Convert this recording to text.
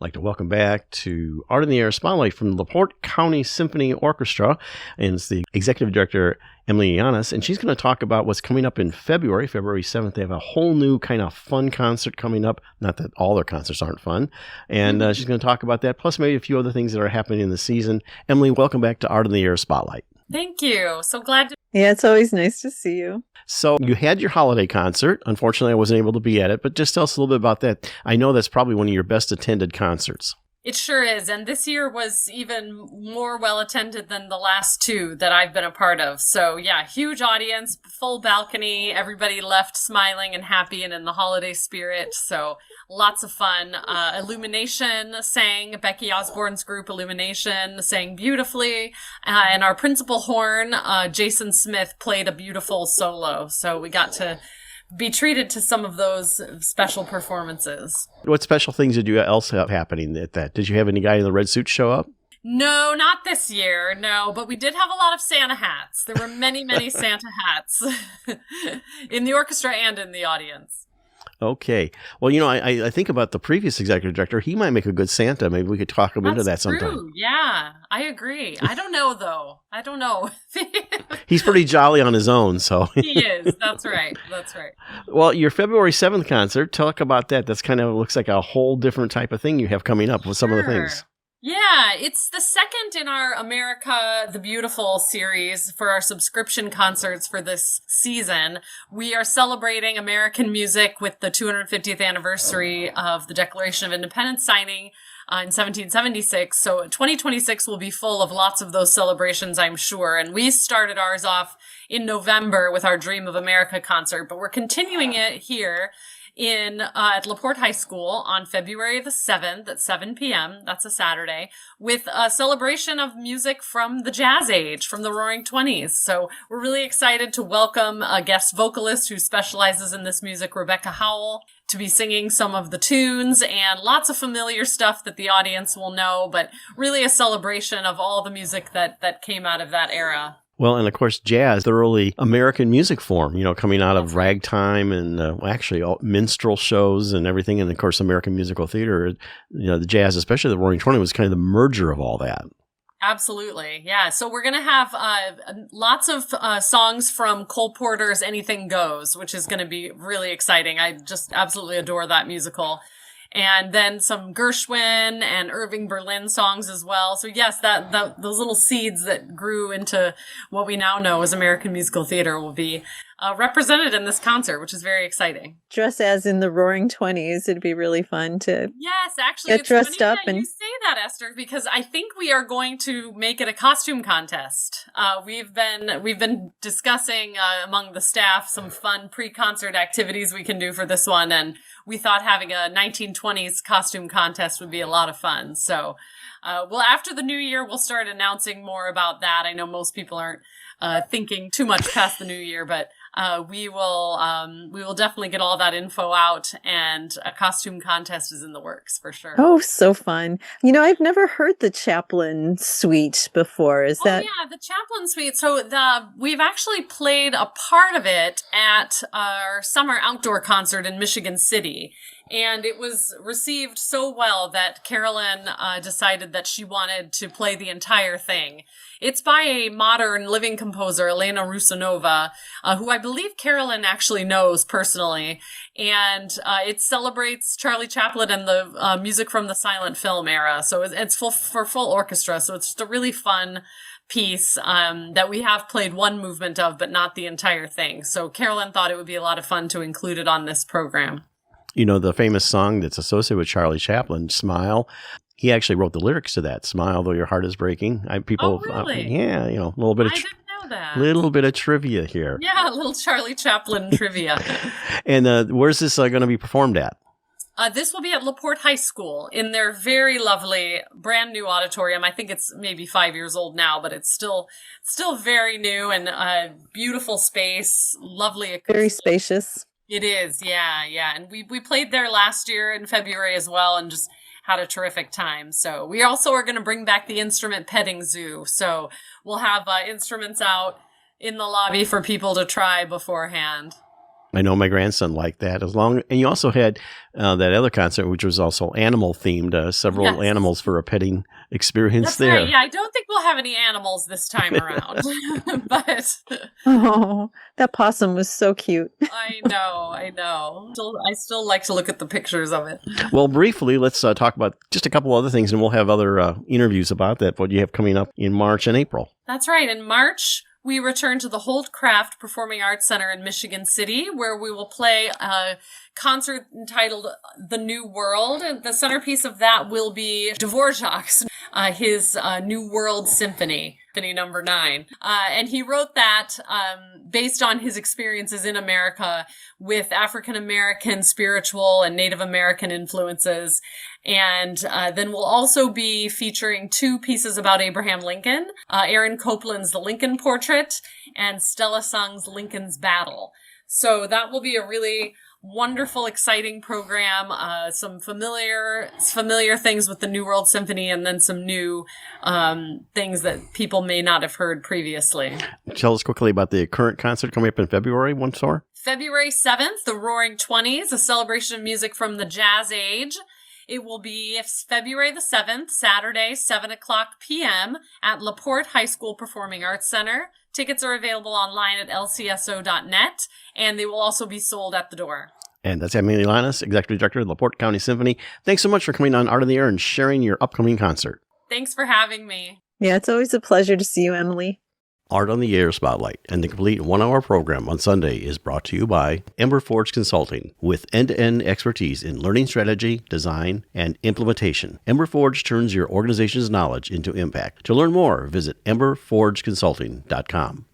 I'd like to welcome back to Art in the Air Spotlight from the LaPorte County Symphony Orchestra. And it's the executive director, Emily Yiannias, and she's going to talk about what's coming up in February 7th. They have a whole new kind of fun concert coming up. Not that all their concerts aren't fun. And she's going to talk about that, plus maybe a few other things that are happening in the season. Emily, welcome back to Art in the Air Spotlight. Thank you. So glad to. Yeah, it's always nice to see you. So you had your holiday concert. Unfortunately, I wasn't able to be at it, but just tell us a little bit about that. I know that's probably one of your best attended concerts. It sure is. And this year was even more well attended than the last two that I've been a part of. So yeah, huge audience, full balcony. Everybody left smiling and happy and in the holiday spirit. So lots of fun. Illumination sang, Becky Osborne's group Illumination sang beautifully. And our principal horn, Jason Smith, played a beautiful solo. So we got to be treated to some of those special performances. What special things did you else have happening at that? Did you have any guy in the red suit show up? No, not this year, no, but we did have a lot of Santa hats. There were many, many Santa hats in the orchestra and in the audience. Okay. Well, I think about the previous executive director. He might make a good Santa. Maybe we could talk him into that sometime. Yeah, I agree. I don't know, though. I don't know. He's pretty jolly on his own, so. He is. That's right. Well, your February 7th concert, talk about that. That's kind of looks like a whole different type of thing you have coming up with some of the things. Yeah, it's the second in our America the Beautiful series for our subscription concerts for this season. We are celebrating American music with the 250th anniversary of the Declaration of Independence signing in 1776. So 2026 will be full of lots of those celebrations, I'm sure. And we started ours off in November with our Dream of America concert, but we're continuing it here at LaPorte High School on February the 7th at 7 p.m. That's a Saturday, with a celebration of music from the jazz age, from the Roaring Twenties. So we're really excited to welcome a guest vocalist who specializes in this music, Rebecca Howell, to be singing some of the tunes and lots of familiar stuff that the audience will know, but really a celebration of all the music that came out of that era. Well, and of course, jazz, the early American music form, coming out of ragtime and actually all minstrel shows and everything. And of course, American musical theater, the jazz, especially the Roaring Twenties, was kind of the merger of all that. Absolutely. Yeah. So we're going to have lots of songs from Cole Porter's Anything Goes, which is going to be really exciting. I just absolutely adore that musical. And then some Gershwin and Irving Berlin songs as well. So yes, those little seeds that grew into what we now know as American musical theater will be represented in this concert, which is very exciting. Dress as in the Roaring Twenties. It'd be really fun to get dressed up. And you say that, Esther, because I think we are going to make it a costume contest. We've been discussing among the staff some fun pre-concert activities we can do for this one, and we thought having a 1920s costume contest would be a lot of fun. So, after the new year, we'll start announcing more about that. I know most people aren't thinking too much past the new year, but we will definitely get all that info out, and a costume contest is in the works for sure. Oh, so fun. I've never heard the Chaplain Suite before. Is that? Yeah, the Chaplain Suite. So we've actually played a part of it at our summer outdoor concert in Michigan City. And it was received so well that Carolyn decided that she wanted to play the entire thing. It's by a modern living composer, Elena Rusanova, who I believe Carolyn actually knows personally. And it celebrates Charlie Chaplin and the music from the silent film era. So it's for full orchestra. So it's just a really fun piece that we have played one movement of, but not the entire thing. So Carolyn thought it would be a lot of fun to include it on this program. The famous song that's associated with Charlie Chaplin, Smile. He actually wrote the lyrics to that, Smile Though Your Heart Is Breaking. Really? Yeah, a little bit of I didn't know that. Little bit of trivia here. Yeah, a little Charlie Chaplin trivia. And where's this going to be performed at? This will be at LaPorte High School in their very lovely brand new auditorium. I think it's maybe 5 years old now, but it's still very new and beautiful space, lovely acoustic. Very spacious. It is, yeah. And we played there last year in February as well, and just had a terrific time. So we also are going to bring back the instrument petting zoo. So we'll have instruments out in the lobby for people to try beforehand. I know my grandson liked that. And you also had that other concert, which was also animal themed, several animals for a petting experience. That's there. Right. Yeah, I don't think we'll have any animals this time around, but Oh, that possum was so cute. I know. I still like to look at the pictures of it. Well, briefly, let's talk about just a couple other things, and we'll have other interviews about that. What you have coming up in March and April. That's right. In March, we return to the Holdcraft Performing Arts Center in Michigan City, where we will play a concert entitled The New World. And the centerpiece of that will be Dvorak's, his New World Symphony. Symphony number 9. And he wrote that based on his experiences in America with African American spiritual and Native American influences. And then we'll also be featuring 2 pieces about Abraham Lincoln, Aaron Copland's The Lincoln Portrait and Stella Sung's Lincoln's Battle. So that will be a really wonderful, exciting program. Some familiar things with the New World Symphony, and then some new things that people may not have heard previously. Tell us quickly about the current concert coming up in February once more. February 7th, the Roaring Twenties, a celebration of music from the Jazz Age. It will be February the 7th, Saturday, 7 o'clock p.m. at LaPorte High School Performing Arts Center. Tickets are available online at lcso.net, and they will also be sold at the door. And that's Emily Yiannias, Executive Director of the LaPorte County Symphony. Thanks so much for coming on Art on the Air and sharing your upcoming concert. Thanks for having me. Yeah, it's always a pleasure to see you, Emily. Art on the Air Spotlight and the complete 1-hour program on Sunday is brought to you by Ember Forge Consulting, with end-to-end expertise in learning strategy, design, and implementation. Ember Forge turns your organization's knowledge into impact. To learn more, visit emberforgeconsulting.com.